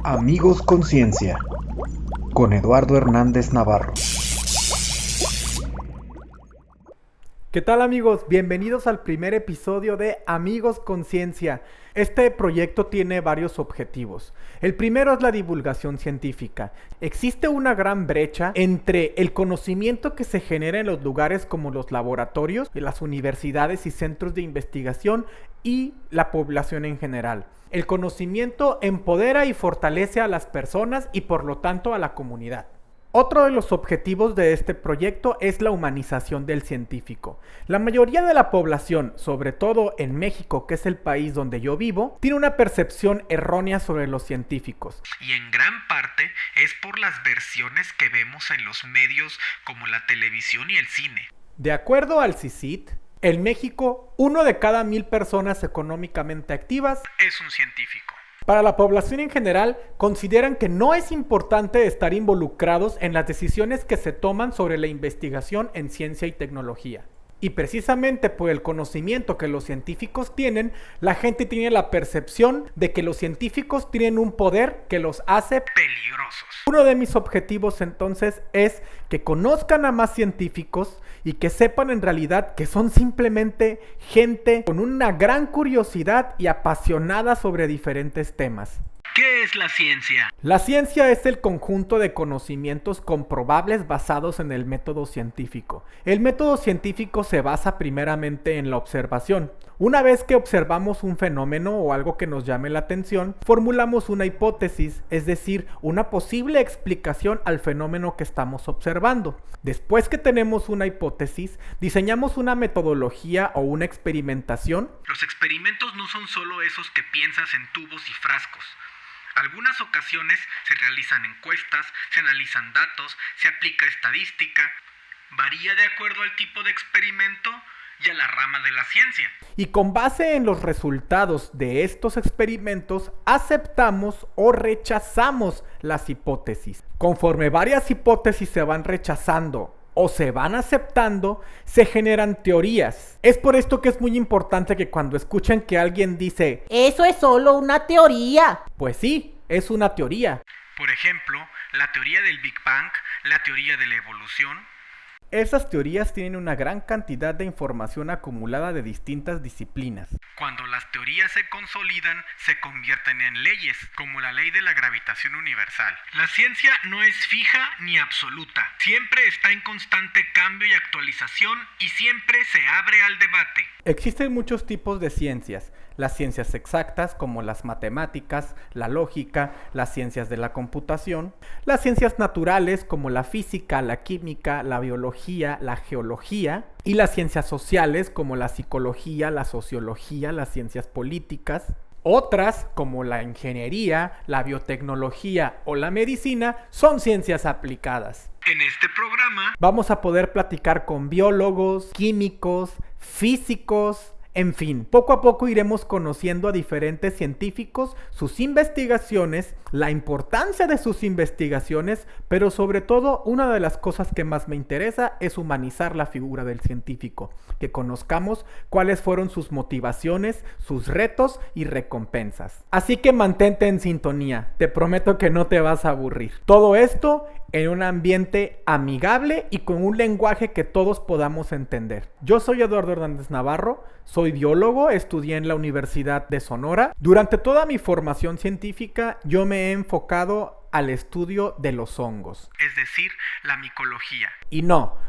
Amigos Conciencia, con Eduardo Hernández Navarro. ¿Qué tal, amigos? Bienvenidos al primer episodio de Amigos Conciencia. Este proyecto tiene varios objetivos. El primero es la divulgación científica. Existe una gran brecha entre el conocimiento que se genera en los lugares como los laboratorios, las universidades y centros de investigación y la población en general. El conocimiento empodera y fortalece a las personas y por lo tanto a la comunidad. Otro de los objetivos de este proyecto es la humanización del científico. La mayoría de la población, sobre todo en México, que es el país donde yo vivo, tiene una percepción errónea sobre los científicos. Y en gran parte es por las versiones que vemos en los medios como la televisión y el cine. De acuerdo al CICIT, en México, 1 de cada 1000 personas económicamente activas es un científico. Para la población en general, consideran que no es importante estar involucrados en las decisiones que se toman sobre la investigación en ciencia y tecnología. Y precisamente por el conocimiento que los científicos tienen, la gente tiene la percepción de que los científicos tienen un poder que los hace peligrosos. Uno de mis objetivos entonces es que conozcan a más científicos y que sepan en realidad que son simplemente gente con una gran curiosidad y apasionada sobre diferentes temas. ¿Qué es la ciencia? La ciencia es el conjunto de conocimientos comprobables basados en el método científico. El método científico se basa primeramente en la observación. Una vez que observamos un fenómeno o algo que nos llame la atención, formulamos una hipótesis, es decir, una posible explicación al fenómeno que estamos observando. Después que tenemos una hipótesis, diseñamos una metodología o una experimentación. Los experimentos no son solo esos que piensas en tubos y frascos. Algunas ocasiones se realizan encuestas, se analizan datos, se aplica estadística. Varía de acuerdo al tipo de experimento y a la rama de la ciencia. Y con base en los resultados de estos experimentos, aceptamos o rechazamos las hipótesis. Conforme varias hipótesis se van rechazando o se van aceptando, se generan teorías. Es por esto que es muy importante que cuando escuchen que alguien dice "Eso es solo una teoría", pues sí, es una teoría. Por ejemplo, la teoría del Big Bang, la teoría de la evolución. Esas teorías tienen una gran cantidad de información acumulada de distintas disciplinas. Cuando las teorías se consolidan, se convierten en leyes, como la ley de la gravitación universal. La ciencia no es fija ni absoluta. Siempre está en constante cambio y actualización y siempre se abre al debate. Existen muchos tipos de ciencias. Las ciencias exactas como las matemáticas, la lógica, las ciencias de la computación, las ciencias naturales como la física, la química, la biología, la geología, y las ciencias sociales como la psicología, la sociología, las ciencias políticas. Otras, como la ingeniería, la biotecnología o la medicina, son ciencias aplicadas. En este programa vamos a poder platicar con biólogos, químicos, físicos. En fin, poco a poco iremos conociendo a diferentes científicos, sus investigaciones, la importancia de sus investigaciones, pero sobre todo una de las cosas que más me interesa es humanizar la figura del científico, que conozcamos cuáles fueron sus motivaciones, sus retos y recompensas. Así que mantente en sintonía, te prometo que no te vas a aburrir. Todo esto en un ambiente amigable y con un lenguaje que todos podamos entender. Yo soy Eduardo Hernández Navarro, soy biólogo, estudié en la Universidad de Sonora. Durante toda mi formación científica yo me he enfocado al estudio de los hongos. Es decir, la micología. Y no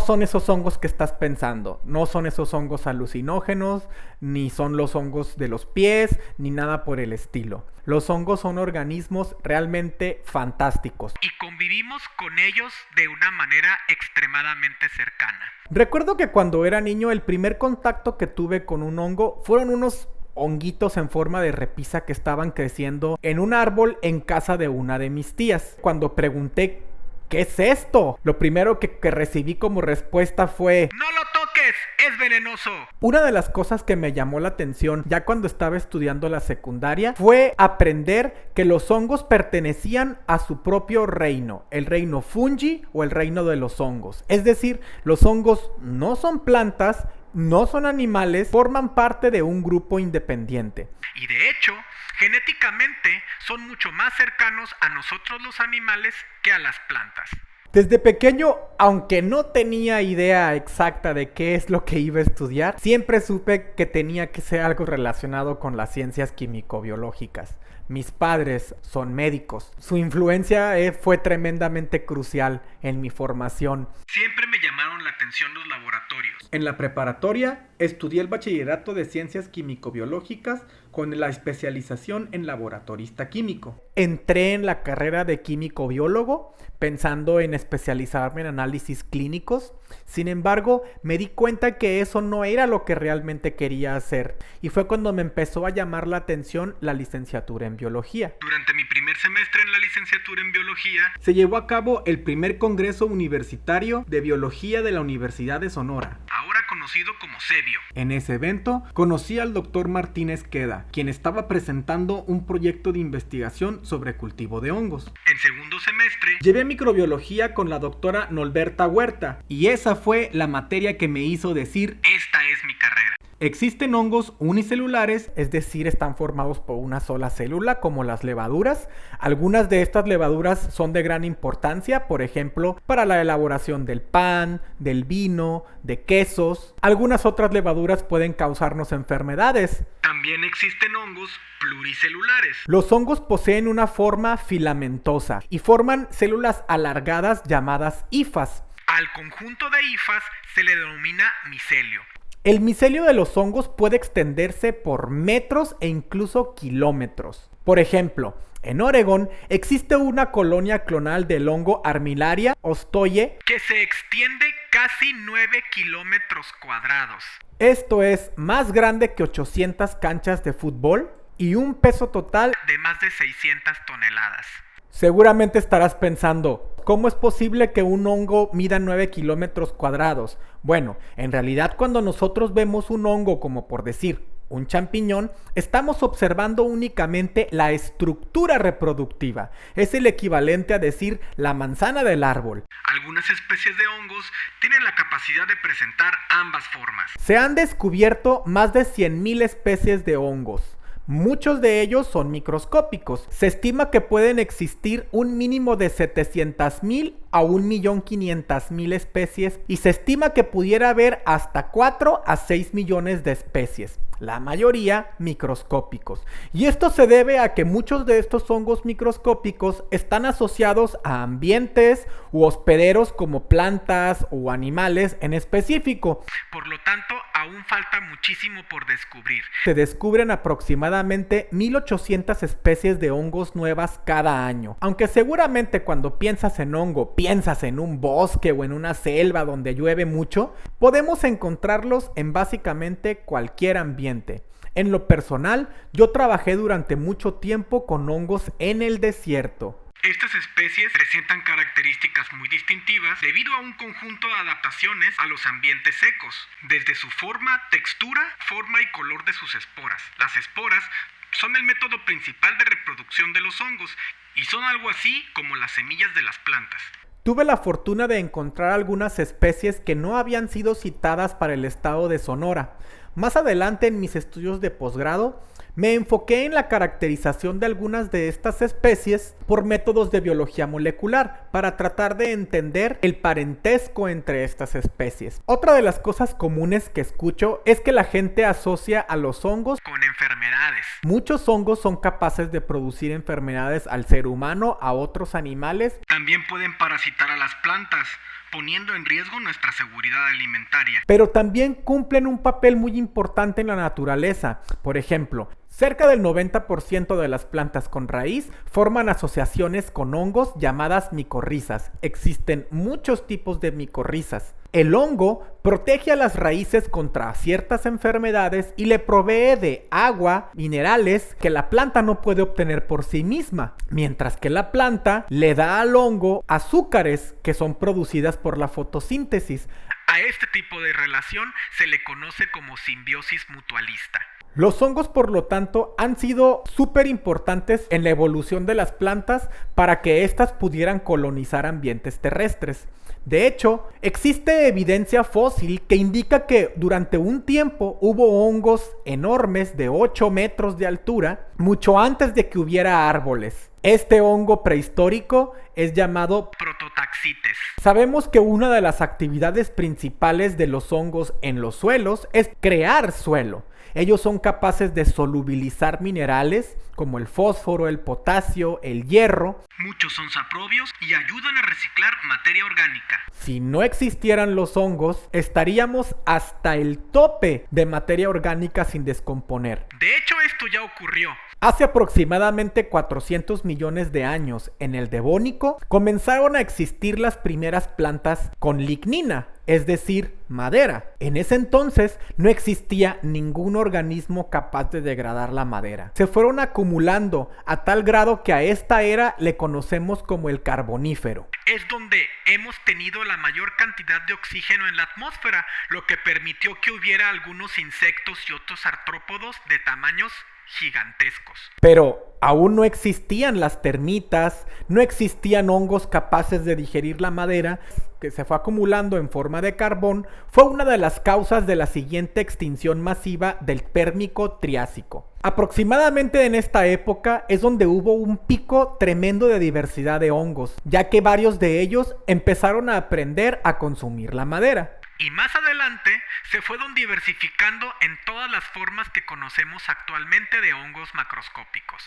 son esos hongos que estás pensando. No son esos hongos alucinógenos, ni son los hongos de los pies, ni nada por el estilo. Los hongos son organismos realmente fantásticos. Y convivimos con ellos de una manera extremadamente cercana. Recuerdo que cuando era niño el primer contacto que tuve con un hongo fueron unos honguitos en forma de repisa que estaban creciendo en un árbol en casa de una de mis tías. Cuando pregunté ¿qué es esto?, lo primero que recibí como respuesta fue ¡no lo toques! ¡Es venenoso! Una de las cosas que me llamó la atención ya cuando estaba estudiando la secundaria fue aprender que los hongos pertenecían a su propio reino, el reino fungi o el reino de los hongos. Es decir, los hongos no son plantas, no son animales, forman parte de un grupo independiente. Y de hecho, Genéticamente son mucho más cercanos a nosotros los animales que a las plantas. Desde pequeño, aunque no tenía idea exacta de qué es lo que iba a estudiar, siempre supe que tenía que ser algo relacionado con las ciencias químico-biológicas. Mis padres son médicos. Su influencia fue tremendamente crucial en mi formación. Siempre me llamaron la atención los laboratorios. En la preparatoria estudié el bachillerato de ciencias químico-biológicas con la especialización en laboratorista químico. Entré en la carrera de químico-biólogo pensando en especializarme en análisis clínicos. Sin embargo, me di cuenta que eso no era lo que realmente quería hacer y fue cuando me empezó a llamar la atención la licenciatura en biología. Durante mi primer semestre en la licenciatura en biología, se llevó a cabo el primer congreso universitario de biología de la Universidad de Sonora, ahora conocido como CEBIO. En ese evento conocí al Dr. Martínez Queda, quien estaba presentando un proyecto de investigación sobre cultivo de hongos. En segundo semestre, llevé microbiología con la doctora Norberta Huerta y esa fue la materia que me hizo decir: esta es mi carrera. Existen hongos unicelulares, es decir, están formados por una sola célula, como las levaduras. Algunas de estas levaduras son de gran importancia, por ejemplo, para la elaboración del pan, del vino, de quesos. Algunas otras levaduras pueden causarnos enfermedades. También existen hongos pluricelulares. Los hongos poseen una forma filamentosa y forman células alargadas llamadas hifas. Al conjunto de hifas se le denomina micelio. El micelio de los hongos puede extenderse por metros e incluso kilómetros. Por ejemplo, en Oregón existe una colonia clonal del hongo Armillaria ostoye que se extiende casi 9 kilómetros cuadrados. Esto es más grande que 800 canchas de fútbol y un peso total de más de 600 toneladas. Seguramente estarás pensando, ¿cómo es posible que un hongo mida 9 kilómetros cuadrados? Bueno, en realidad cuando nosotros vemos un hongo, como por decir, un champiñón, estamos observando únicamente la estructura reproductiva. Es el equivalente a decir la manzana del árbol. Algunas especies de hongos tienen la capacidad de presentar ambas formas. Se han descubierto más de 100,000 especies de hongos. Muchos de ellos son microscópicos. Se estima que pueden existir un mínimo de 700,000 a 1.500.000 especies y se estima que pudiera haber hasta 4 a 6 millones de especies, la mayoría microscópicos. Y esto se debe a que muchos de estos hongos microscópicos están asociados a ambientes u hospederos como plantas o animales en específico. Por lo tanto, aún falta muchísimo por descubrir. Se descubren aproximadamente 1.800 especies de hongos nuevas cada año. Aunque seguramente cuando piensas en hongo, piensas en un bosque o en una selva donde llueve mucho, podemos encontrarlos en básicamente cualquier ambiente. En lo personal, yo trabajé durante mucho tiempo con hongos en el desierto. Estas especies presentan características muy distintivas debido a un conjunto de adaptaciones a los ambientes secos, desde su forma, textura, forma y color de sus esporas. Las esporas son el método principal de reproducción de los hongos y son algo así como las semillas de las plantas. Tuve la fortuna de encontrar algunas especies que no habían sido citadas para el estado de Sonora. Más adelante en mis estudios de posgrado, me enfoqué en la caracterización de algunas de estas especies por métodos de biología molecular para tratar de entender el parentesco entre estas especies. Otra de las cosas comunes que escucho es que la gente asocia a los hongos con enfermedades. Muchos hongos son capaces de producir enfermedades al ser humano, a otros animales. También pueden parasitar a las plantas, poniendo en riesgo nuestra seguridad alimentaria. Pero también cumplen un papel muy importante en la naturaleza. Por ejemplo, cerca del 90% de las plantas con raíz forman asociaciones con hongos llamadas micorrizas. Existen muchos tipos de micorrizas. El hongo protege a las raíces contra ciertas enfermedades y le provee de agua, minerales que la planta no puede obtener por sí misma, mientras que la planta le da al hongo azúcares que son producidas por la fotosíntesis. A este tipo de relación se le conoce como simbiosis mutualista. Los hongos, por lo tanto, han sido súper importantes en la evolución de las plantas para que éstas pudieran colonizar ambientes terrestres. De hecho, existe evidencia fósil que indica que durante un tiempo hubo hongos enormes de 8 metros de altura, mucho antes de que hubiera árboles. Este hongo prehistórico es llamado Prototaxites. Sabemos que una de las actividades principales de los hongos en los suelos es crear suelo. Ellos son capaces de solubilizar minerales como el fósforo, el potasio, el hierro. Muchos son saprobios y ayudan a reciclar materia orgánica. Si no existieran los hongos, estaríamos hasta el tope de materia orgánica sin descomponer. De hecho, esto ya ocurrió. Hace aproximadamente 400 millones de años, en el Devónico, comenzaron a existir las primeras plantas con lignina, es decir, madera. En ese entonces no existía ningún organismo capaz de degradar la madera. Se fueron acumulando a tal grado que a esta era le conocemos como el Carbonífero. Es donde hemos tenido la mayor cantidad de oxígeno en la atmósfera, lo que permitió que hubiera algunos insectos y otros artrópodos de tamaños gigantescos. Pero aún no existían las termitas, no existían hongos capaces de digerir la madera que se fue acumulando en forma de carbón. Fue una de las causas de la siguiente extinción masiva del Pérmico-Triásico. Aproximadamente en esta época es donde hubo un pico tremendo de diversidad de hongos, ya que varios de ellos empezaron a aprender a consumir la madera. Y más adelante se fueron diversificando en todas las formas que conocemos actualmente de hongos macroscópicos.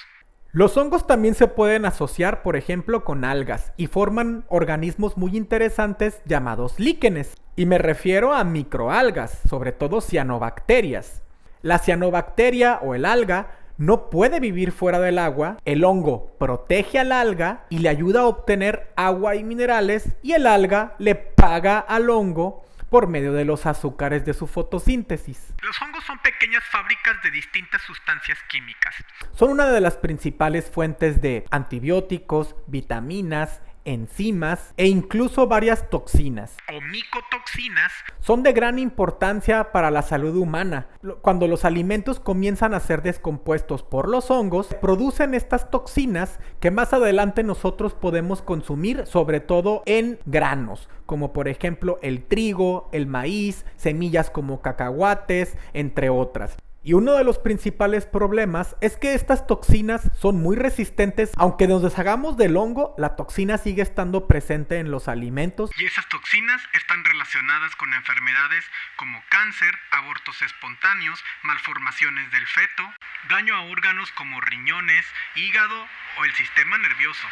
Los hongos también se pueden asociar, por ejemplo, con algas y forman organismos muy interesantes llamados líquenes. Y me refiero a microalgas, sobre todo cianobacterias. La cianobacteria o el alga no puede vivir fuera del agua. El hongo protege al alga y le ayuda a obtener agua y minerales, y el alga le paga al hongo por medio de los azúcares de su fotosíntesis. Los hongos son pequeñas fábricas de distintas sustancias químicas. Son una de las principales fuentes de antibióticos, vitaminas, enzimas e incluso varias toxinas. O micotoxinas. Son de gran importancia para la salud humana. Cuando los alimentos comienzan a ser descompuestos por los hongos, producen estas toxinas que más adelante nosotros podemos consumir, sobre todo en granos, como por ejemplo el trigo, el maíz, semillas como cacahuates, entre otras. Y uno de los principales problemas es que estas toxinas son muy resistentes. Aunque nos deshagamos del hongo, la toxina sigue estando presente en los alimentos. Y esas toxinas están relacionadas con enfermedades como cáncer, abortos espontáneos, malformaciones del feto, daño a órganos como riñones, hígado o el sistema nervioso.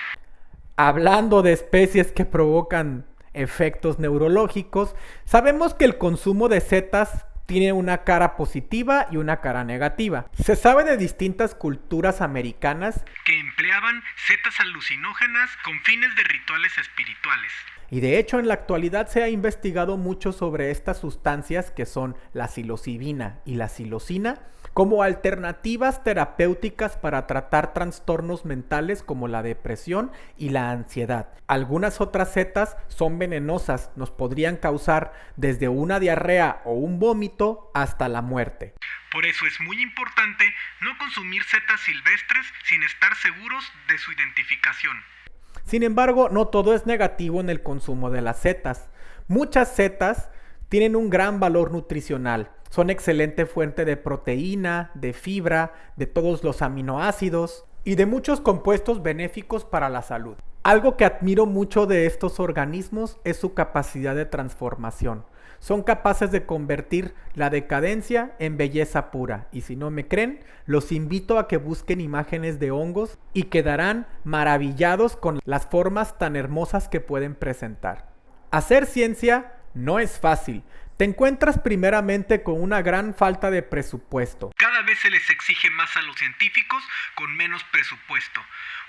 Hablando de especies que provocan efectos neurológicos, sabemos que el consumo de setas tiene una cara positiva y una cara negativa. Se sabe de distintas culturas americanas que empleaban setas alucinógenas con fines de rituales espirituales. Y de hecho en la actualidad se ha investigado mucho sobre estas sustancias que son la psilocibina y la psilocina como alternativas terapéuticas para tratar trastornos mentales como la depresión y la ansiedad. Algunas otras setas son venenosas, nos podrían causar desde una diarrea o un vómito hasta la muerte. Por eso es muy importante no consumir setas silvestres sin estar seguros de su identificación. Sin embargo, no todo es negativo en el consumo de las setas. Muchas setas tienen un gran valor nutricional. Son excelente fuente de proteína, de fibra, de todos los aminoácidos y de muchos compuestos benéficos para la salud. Algo que admiro mucho de estos organismos es su capacidad de transformación. Son capaces de convertir la decadencia en belleza pura. Y si no me creen, los invito a que busquen imágenes de hongos y quedarán maravillados con las formas tan hermosas que pueden presentar. Hacer ciencia no es fácil. Te encuentras primeramente con una gran falta de presupuesto. Cada vez se les exige más a los científicos con menos presupuesto.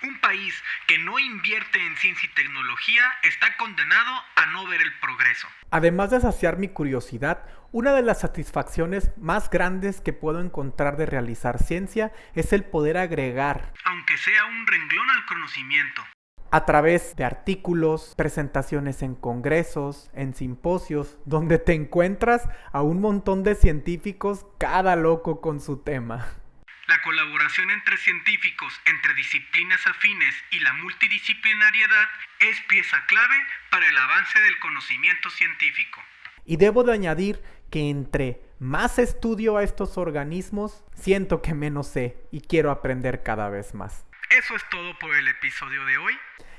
Un país que no invierte en ciencia y tecnología está condenado a no ver el progreso. Además de saciar mi curiosidad, una de las satisfacciones más grandes que puedo encontrar de realizar ciencia es el poder agregar, aunque sea un renglón al conocimiento, a través de artículos, presentaciones en congresos, en simposios, donde te encuentras a un montón de científicos, cada loco con su tema. La colaboración entre científicos, entre disciplinas afines y la multidisciplinariedad es pieza clave para el avance del conocimiento científico. Y debo de añadir que entre más estudio a estos organismos, siento que menos sé y quiero aprender cada vez más. Eso es todo por el episodio de hoy.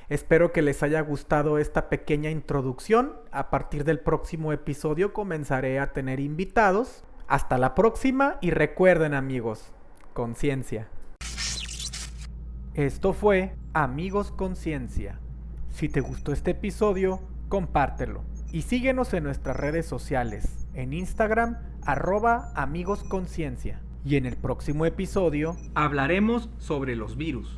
Espero que les haya gustado esta pequeña introducción. A partir del próximo episodio comenzaré a tener invitados. Hasta la próxima y recuerden, amigos, conciencia. Esto fue Amigos Conciencia. Si te gustó este episodio, compártelo. Y síguenos en nuestras redes sociales, en Instagram, @amigosconciencia. Y en el próximo episodio hablaremos sobre los virus.